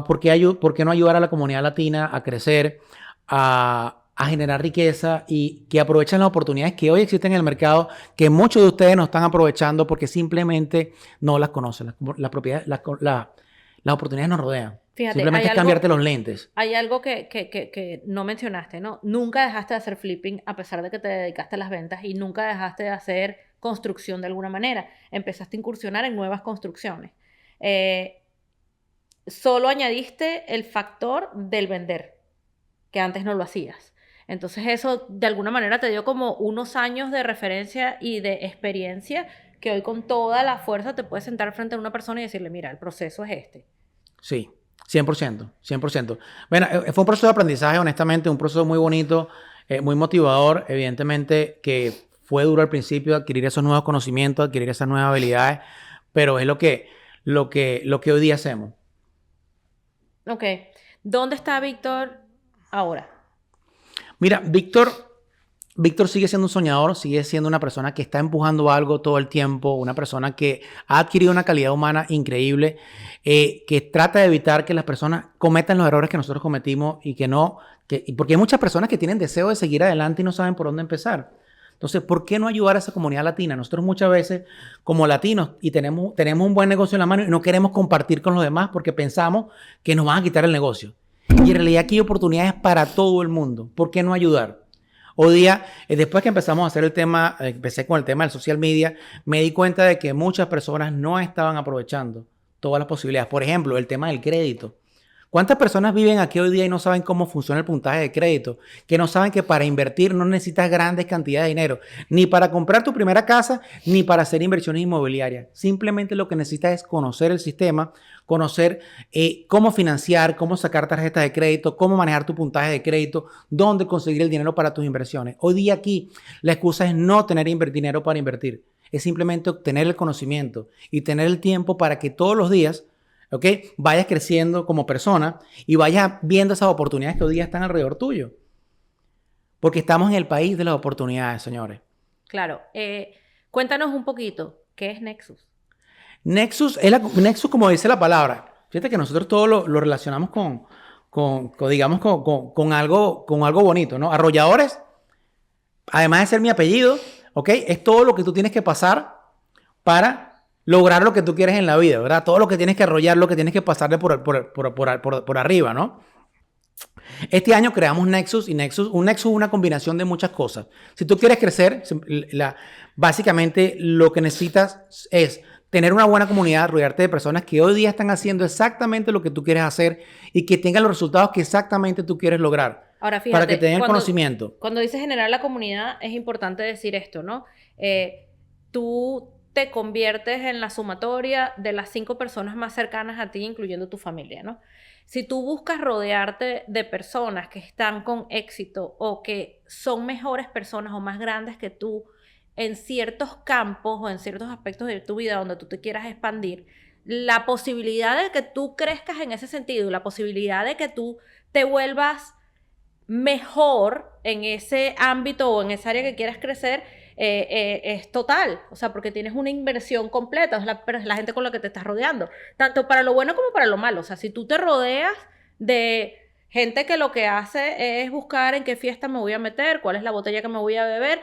¿por qué no ayudar a la comunidad latina a crecer, a generar riqueza y que aprovechen las oportunidades que hoy existen en el mercado, que muchos de ustedes no están aprovechando porque simplemente no las conocen? Las oportunidades nos rodean. Fíjate, Simplemente es cambiarte los lentes. Hay algo que no mencionaste, ¿no? Nunca dejaste de hacer flipping a pesar de que te dedicaste a las ventas y nunca dejaste de hacer construcción de alguna manera. Empezaste a incursionar en nuevas construcciones. Solo añadiste el factor del vender, que antes no lo hacías. Entonces eso de alguna manera te dio como unos años de referencia y de experiencia que hoy con toda la fuerza te puedes sentar frente a una persona y decirle, mira, el proceso es este. Sí, 100%, 100%. Bueno, fue un proceso de aprendizaje, honestamente, un proceso muy bonito, muy motivador, evidentemente que fue duro al principio adquirir esos nuevos conocimientos, adquirir esas nuevas habilidades, pero es lo que hoy día hacemos. Ok. ¿Dónde está Víctor ahora? Mira, Víctor sigue siendo un soñador, sigue siendo una persona que está empujando algo todo el tiempo, una persona que ha adquirido una calidad humana increíble, que trata de evitar que las personas cometan los errores que nosotros cometimos y porque hay muchas personas que tienen deseo de seguir adelante y no saben por dónde empezar. Entonces, ¿por qué no ayudar a esa comunidad latina? Nosotros muchas veces, como latinos, y tenemos un buen negocio en la mano y no queremos compartir con los demás porque pensamos que nos van a quitar el negocio. Y en realidad aquí hay oportunidades para todo el mundo. ¿Por qué no ayudar? Hoy día, después que empezamos a hacer empecé con el tema del social media, me di cuenta de que muchas personas no estaban aprovechando todas las posibilidades. Por ejemplo, el tema del crédito. ¿Cuántas personas viven aquí hoy día y no saben cómo funciona el puntaje de crédito? Que no saben que para invertir no necesitas grandes cantidades de dinero, ni para comprar tu primera casa, ni para hacer inversiones inmobiliarias. Simplemente lo que necesitas es conocer el sistema, conocer cómo financiar, cómo sacar tarjetas de crédito, cómo manejar tu puntaje de crédito, dónde conseguir el dinero para tus inversiones. Hoy día aquí la excusa es no tener dinero para invertir. Es simplemente obtener el conocimiento y tener el tiempo para que todos los días, ¿ok?, vayas creciendo como persona y vayas viendo esas oportunidades que hoy día están alrededor tuyo. Porque estamos en el país de las oportunidades, señores. Claro. Cuéntanos un poquito, ¿qué es Nexus? Nexus, Nexus como dice la palabra. Fíjate que nosotros todo lo relacionamos con algo bonito, ¿no? Arrolladores, además de ser mi apellido, ¿ok?, es todo lo que tú tienes que pasar para lograr lo que tú quieres en la vida, ¿verdad? Todo lo que tienes que arrollar, lo que tienes que pasarle por arriba, ¿no? Este año creamos Nexus y un Nexus es una combinación de muchas cosas. Si tú quieres crecer, básicamente lo que necesitas es tener una buena comunidad, rodearte de personas que hoy día están haciendo exactamente lo que tú quieres hacer y que tengan los resultados que exactamente tú quieres lograr. Ahora, fíjate, para que tengan conocimiento. Cuando dices generar la comunidad, es importante decir esto, ¿no? Tú te conviertes en la sumatoria de las 5 personas más cercanas a ti, incluyendo tu familia, ¿no? Si tú buscas rodearte de personas que están con éxito o que son mejores personas o más grandes que tú en ciertos campos o en ciertos aspectos de tu vida donde tú te quieras expandir, la posibilidad de que tú crezcas en ese sentido y la posibilidad de que tú te vuelvas mejor en ese ámbito o en esa área que quieras crecer es total, o sea, porque tienes una inversión completa, es la gente con la que te estás rodeando, tanto para lo bueno como para lo malo. O sea, si tú te rodeas de gente que lo que hace es buscar en qué fiesta me voy a meter, cuál es la botella que me voy a beber,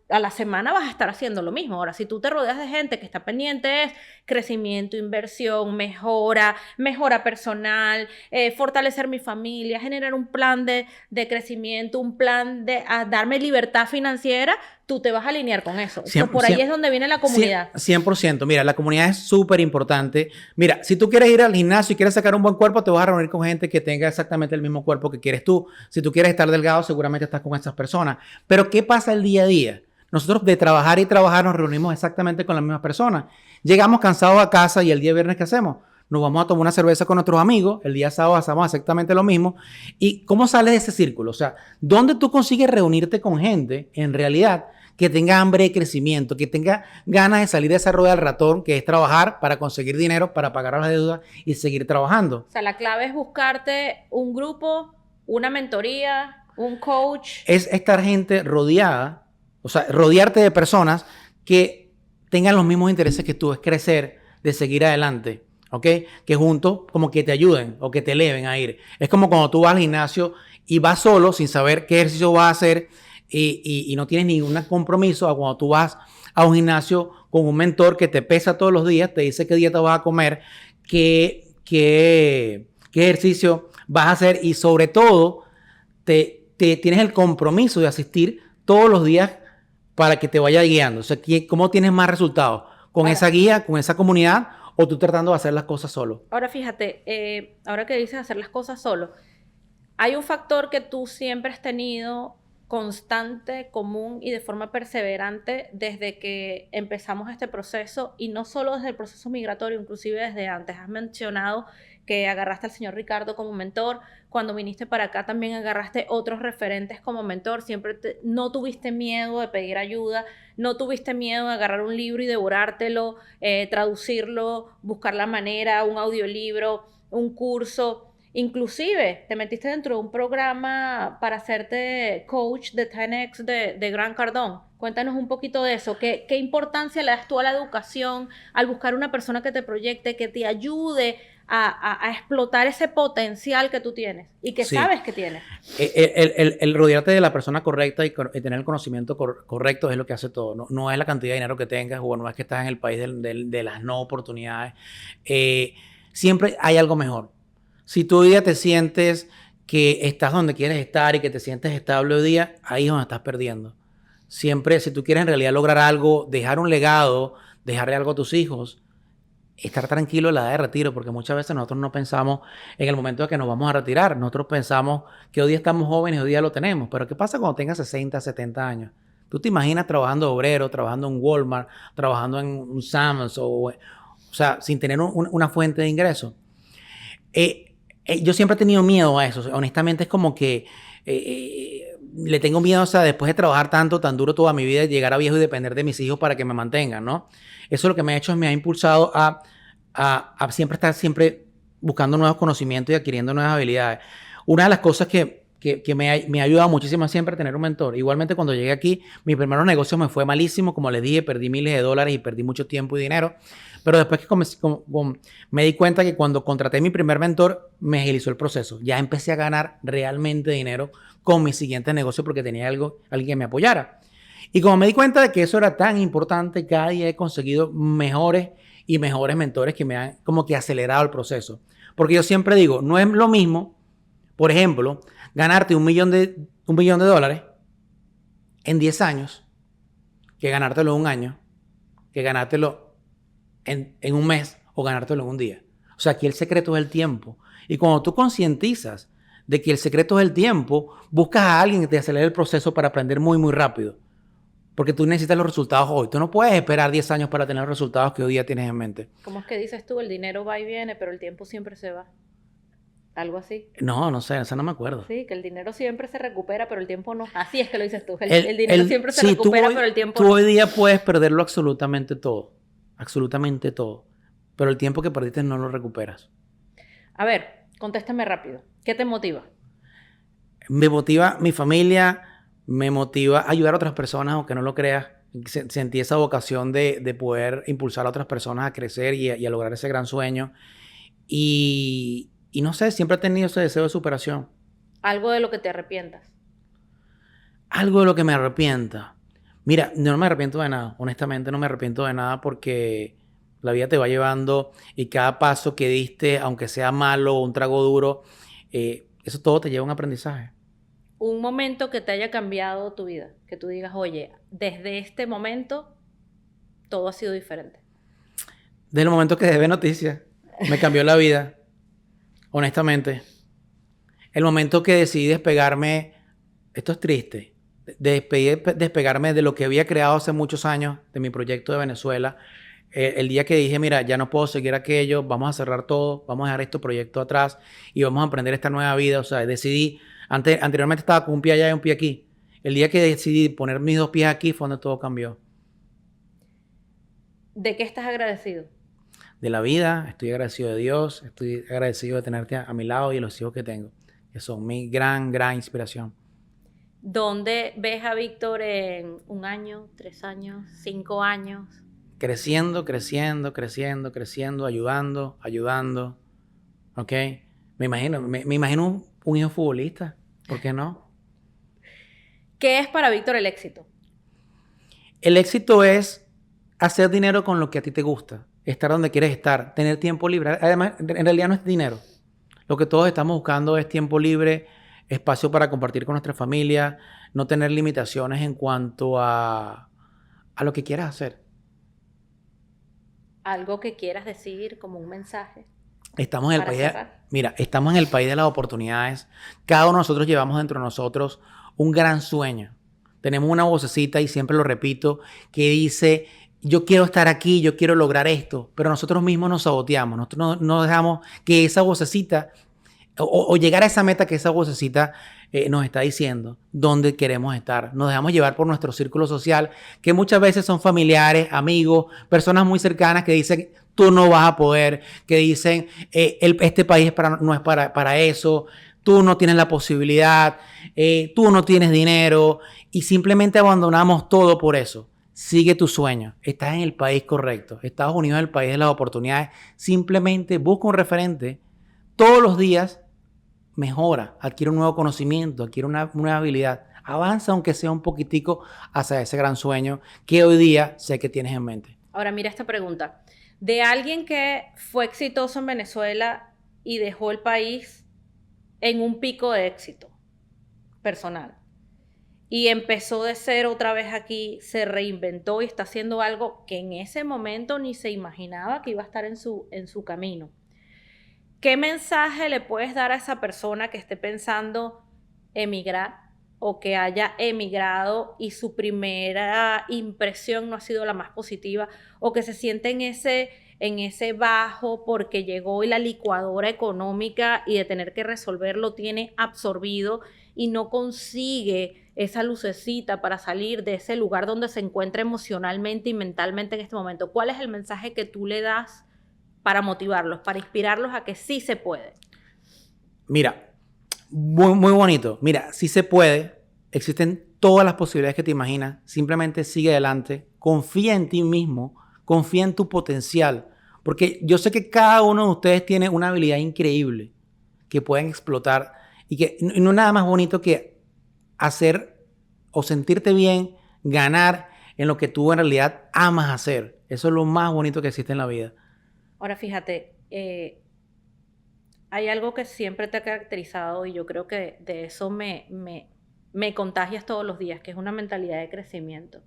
a la semana vas a estar haciendo lo mismo. Ahora, si tú te rodeas de gente que está pendiente es crecimiento, inversión, mejora personal, fortalecer mi familia, generar un plan de crecimiento, un plan de darme libertad financiera, tú te vas a alinear con eso. Entonces, por ahí es donde viene la comunidad. 100%. Mira, la comunidad es súper importante. Mira, si tú quieres ir al gimnasio y quieres sacar un buen cuerpo, te vas a reunir con gente que tenga exactamente el mismo cuerpo que quieres tú. Si tú quieres estar delgado, seguramente estás con esas personas. Pero ¿qué pasa el día a día? Nosotros de trabajar y trabajar nos reunimos exactamente con las mismas personas. Llegamos cansados a casa y el día viernes, ¿qué hacemos? Nos vamos a tomar una cerveza con nuestros amigos. El día sábado hacemos exactamente lo mismo. ¿Y cómo sales de ese círculo? O sea, ¿dónde tú consigues reunirte con gente, en realidad, que tenga hambre de crecimiento, que tenga ganas de salir de esa rueda del ratón, que es trabajar para conseguir dinero, para pagar las deudas y seguir trabajando? O sea, la clave es buscarte un grupo, una mentoría, un coach. Es estar gente rodeada. O sea, rodearte de personas que tengan los mismos intereses que tú, es crecer, de seguir adelante, ¿ok? Que juntos como que te ayuden o que te eleven a ir. Es como cuando tú vas al gimnasio y vas solo sin saber qué ejercicio vas a hacer y no tienes ningún compromiso, a cuando tú vas a un gimnasio con un mentor que te pesa todos los días, te dice qué dieta vas a comer, qué ejercicio vas a hacer y sobre todo te tienes el compromiso de asistir todos los días para que te vaya guiando. O sea, ¿cómo tienes más resultados? ¿Con esa guía, con esa comunidad o tú tratando de hacer las cosas solo? Ahora fíjate, ahora que dices hacer las cosas solo, hay un factor que tú siempre has tenido constante, común y de forma perseverante desde que empezamos este proceso, y no solo desde el proceso migratorio, inclusive desde antes. Has mencionado que agarraste al señor Ricardo como mentor. Cuando viniste para acá también agarraste otros referentes como mentor. Siempre no tuviste miedo de pedir ayuda, no tuviste miedo de agarrar un libro y devorártelo, traducirlo, buscar la manera, un audiolibro, un curso. Inclusive te metiste dentro de un programa para hacerte coach de 10X de Grant Cardone. Cuéntanos un poquito de eso. ¿Qué importancia le das tú a la educación al buscar una persona que te proyecte, que te ayude a explotar ese potencial que tú tienes y que sabes que tienes? El rodearte de la persona correcta y tener el conocimiento correcto es lo que hace todo. No es la cantidad de dinero que tengas o no es que estás en el país de las no oportunidades. Siempre hay algo mejor. Si tú hoy día te sientes que estás donde quieres estar y que te sientes estable hoy día, ahí es donde estás perdiendo. Siempre, si tú quieres en realidad lograr algo, dejar un legado, dejarle algo a tus hijos, estar tranquilo en la edad de retiro, porque muchas veces nosotros no pensamos en el momento de que nos vamos a retirar. Nosotros pensamos que hoy día estamos jóvenes y hoy día lo tenemos. Pero ¿qué pasa cuando tengas 60, 70 años? ¿Tú te imaginas trabajando obrero, trabajando en Walmart, trabajando en un Sam's, o sea, sin tener una fuente de ingreso? Yo siempre he tenido miedo a eso. Honestamente es como que le tengo miedo, o sea, después de trabajar tanto, tan duro toda mi vida, llegar a viejo y depender de mis hijos para que me mantengan, ¿no? Eso lo que me ha hecho es me ha impulsado a siempre estar buscando nuevos conocimientos y adquiriendo nuevas habilidades. Una de las cosas que me ha ayudado muchísimo siempre a tener un mentor. Igualmente cuando llegué aquí, mis primeros negocios me fue malísimo, como les dije, perdí miles de dólares y perdí mucho tiempo y dinero. Pero después que me di cuenta que cuando contraté a mi primer mentor, me agilizó el proceso. Ya empecé a ganar realmente dinero con mi siguiente negocio porque tenía alguien que me apoyara. Y como me di cuenta de que eso era tan importante, cada día he conseguido mejores y mejores mentores que me han como que acelerado el proceso. Porque yo siempre digo, no es lo mismo, por ejemplo, ganarte un millón de dólares en 10 años que ganártelo en un año, que ganártelo en un mes o ganártelo en un día. O sea, aquí el secreto es el tiempo. Y cuando tú concientizas de que el secreto es el tiempo, buscas a alguien que te acelere el proceso para aprender muy, muy rápido. Porque tú necesitas los resultados hoy. Tú no puedes esperar 10 años para tener los resultados que hoy día tienes en mente. ¿Cómo es que dices tú? El dinero va y viene, pero el tiempo siempre se va. ¿Algo así? No sé, eso no me acuerdo. Sí, que el dinero siempre se recupera, pero el tiempo no. Así es que lo dices tú. El dinero siempre se recupera, pero el tiempo no. Tú hoy día puedes perderlo absolutamente todo. Absolutamente todo. Pero el tiempo que perdiste no lo recuperas. A ver, contéstame rápido. ¿Qué te motiva? Me motiva mi familia, Me motiva a ayudar a otras personas, aunque no lo creas. Sentí esa vocación de poder impulsar a otras personas a crecer y a lograr ese gran sueño. Y no sé, siempre he tenido ese deseo de superación. Algo de lo que te arrepientas. Algo de lo que me arrepienta. Mira, no me arrepiento de nada. Honestamente, no me arrepiento de nada porque la vida te va llevando y cada paso que diste, aunque sea malo o un trago duro, eso todo te lleva a un aprendizaje. Un momento que te haya cambiado tu vida, que tú digas, oye, desde este momento todo ha sido diferente. Desde el momento que dejé noticias, me cambió la vida, honestamente. El momento que decidí despegarme, esto es triste, despegarme de lo que había creado hace muchos años, de mi proyecto de Venezuela. El día que dije, mira, ya no puedo seguir aquello, vamos a cerrar todo, vamos a dejar este proyecto atrás y vamos a emprender esta nueva vida. O sea, decidí, anteriormente estaba con un pie allá y un pie aquí. El día que decidí poner mis dos pies aquí fue donde todo cambió. ¿De qué estás agradecido? De la vida, estoy agradecido de Dios, estoy agradecido de tenerte a mi lado y los hijos que tengo, que son mi gran, gran inspiración. ¿Dónde ves a Víctor en 1 año, 3 años, 5 años? Creciendo, creciendo, creciendo, creciendo, ayudando, ayudando. ¿Ok? Me imagino un hijo futbolista. ¿Por qué no? ¿Qué es para Víctor el éxito? El éxito es hacer dinero con lo que a ti te gusta, estar donde quieres estar, tener tiempo libre. Además, en realidad no es dinero. Lo que todos estamos buscando es tiempo libre, espacio para compartir con nuestra familia, no tener limitaciones en cuanto a lo que quieras hacer. Algo que quieras decir como un mensaje Estamos en el para país cerrar. Mira, estamos en el país de las oportunidades. Cada uno de nosotros llevamos dentro de nosotros un gran sueño. Tenemos una vocecita, y siempre lo repito, que dice, yo quiero estar aquí, yo quiero lograr esto, pero nosotros mismos nos saboteamos. Nosotros no dejamos que esa vocecita o llegar a esa meta que esa vocecita nos está diciendo, dónde queremos estar. Nos dejamos llevar por nuestro círculo social, que muchas veces son familiares, amigos, personas muy cercanas que dicen, tú no vas a poder, que dicen, este país no es para eso, tú no tienes la posibilidad, tú no tienes dinero, y simplemente abandonamos todo por eso. Sigue tu sueño, estás en el país correcto. Estados Unidos es el país de las oportunidades. Simplemente busca un referente todos los días. Mejora, adquiere un nuevo conocimiento, adquiere una nueva habilidad. Avanza aunque sea un poquitico hacia ese gran sueño que hoy día sé que tienes en mente. Ahora mira esta pregunta. De alguien que fue exitoso en Venezuela y dejó el país en un pico de éxito personal y empezó de cero otra vez aquí, se reinventó y está haciendo algo que en ese momento ni se imaginaba que iba a estar en su camino. ¿Qué mensaje le puedes dar a esa persona que esté pensando emigrar o que haya emigrado y su primera impresión no ha sido la más positiva o que se siente en ese bajo porque llegó y la licuadora económica y de tener que resolverlo tiene absorbido y no consigue esa lucecita para salir de ese lugar donde se encuentra emocionalmente y mentalmente en este momento? ¿Cuál es el mensaje que tú le das para motivarlos, para inspirarlos a que sí se puede? Mira, muy, muy bonito. Mira, sí se puede. Existen todas las posibilidades que te imaginas. Simplemente sigue adelante. Confía en ti mismo. Confía en tu potencial. Porque yo sé que cada uno de ustedes tiene una habilidad increíble que pueden explotar y que no es nada más bonito que hacer o sentirte bien, ganar en lo que tú en realidad amas hacer. Eso es lo más bonito que existe en la vida. Ahora fíjate, hay algo que siempre te ha caracterizado y yo creo que de eso me contagias todos los días, que es una mentalidad de crecimiento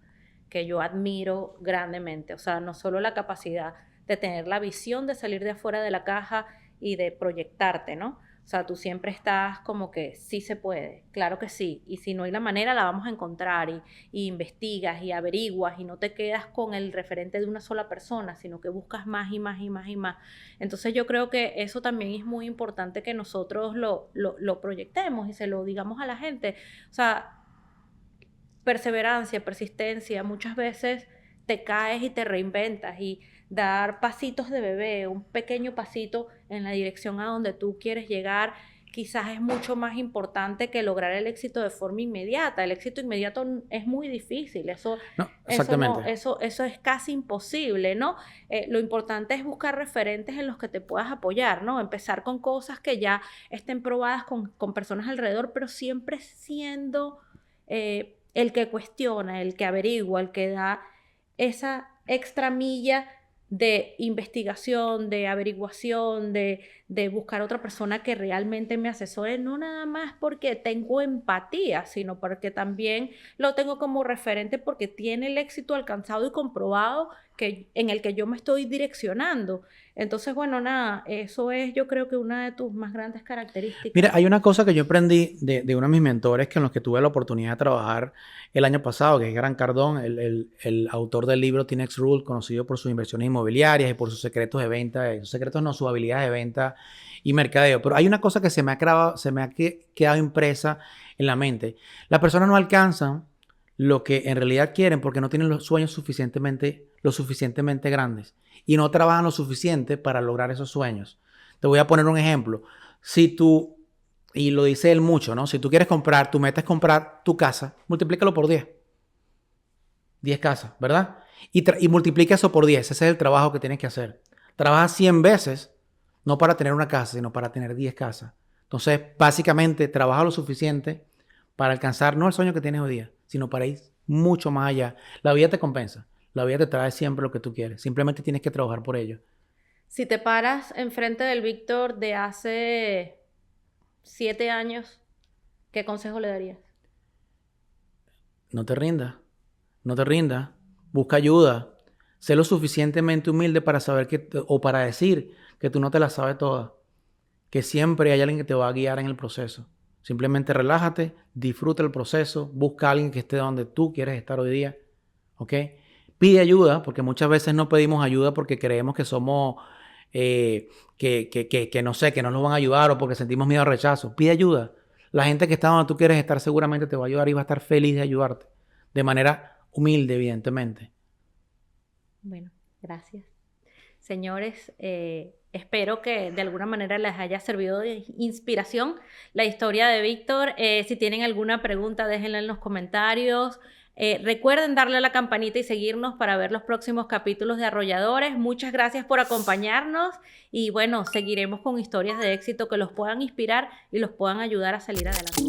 que yo admiro grandemente. O sea, no solo la capacidad de tener la visión de salir de afuera de la caja y de proyectarte, ¿no? O sea, tú siempre estás como que sí se puede, claro que sí, y si no hay la manera la vamos a encontrar y investigas y averiguas y no te quedas con el referente de una sola persona, sino que buscas más y más y más y más. Entonces yo creo que eso también es muy importante que nosotros lo proyectemos y se lo digamos a la gente. O sea, perseverancia, persistencia, muchas veces te caes y te reinventas y dar pasitos de bebé, un pequeño pasito en la dirección a donde tú quieres llegar quizás es mucho más importante que lograr el éxito de forma inmediata. El éxito inmediato es muy difícil, eso es casi imposible, ¿no? Lo importante es buscar referentes en los que te puedas apoyar, ¿no? Empezar con cosas que ya estén probadas con personas alrededor, pero siempre siendo el que cuestiona, el que averigua, el que da esa extra milla de investigación, de averiguación, de buscar otra persona que realmente me asesore, no nada más porque tengo empatía, sino porque también lo tengo como referente porque tiene el éxito alcanzado y comprobado en el que yo me estoy direccionando. Entonces, bueno, nada, eso es yo creo que una de tus más grandes características. Mira, hay una cosa que yo aprendí de uno de mis mentores con los que tuve la oportunidad de trabajar el año pasado, que es Grant Cardone, el autor del libro Team-X Rule, conocido por sus inversiones inmobiliarias y por sus secretos de venta, sus secretos no, sus habilidades de venta y mercadeo. Pero hay una cosa que se me ha quedado impresa en la mente. Las personas no alcanzan lo que en realidad quieren porque no tienen los sueños lo suficientemente grandes y no trabajan lo suficiente para lograr esos sueños. Te voy a poner un ejemplo. Si tú, y lo dice él mucho, ¿no? Si tú quieres comprar, tu meta es comprar tu casa, multiplícalo por 10. 10 casas, ¿verdad? Y multiplica eso por 10. Ese es el trabajo que tienes que hacer. Trabaja 100 veces, no para tener una casa, sino para tener 10 casas. Entonces, básicamente, trabaja lo suficiente para alcanzar no el sueño que tienes hoy día, sino para ir mucho más allá. La vida te compensa. La vida te trae siempre lo que tú quieres. Simplemente tienes que trabajar por ello. Si te paras enfrente del Víctor de hace 7 años, ¿qué consejo le darías? No te rindas. No te rindas. Busca ayuda. Sé lo suficientemente humilde para saber o para decir que tú no te la sabes toda. Que siempre hay alguien que te va a guiar en el proceso. Simplemente relájate, disfruta el proceso, busca a alguien que esté donde tú quieres estar hoy día. ¿Ok? Pide ayuda, porque muchas veces no pedimos ayuda porque creemos que somos, que no sé, que no nos van a ayudar o porque sentimos miedo al rechazo. Pide ayuda. La gente que está donde tú quieres estar seguramente te va a ayudar y va a estar feliz de ayudarte. De manera humilde, evidentemente. Bueno, gracias. Señores, espero que de alguna manera les haya servido de inspiración la historia de Víctor. Si tienen alguna pregunta, déjenla en los comentarios. Recuerden darle a la campanita y seguirnos para ver los próximos capítulos de Arrolladores. Muchas gracias por acompañarnos y bueno, seguiremos con historias de éxito que los puedan inspirar y los puedan ayudar a salir adelante.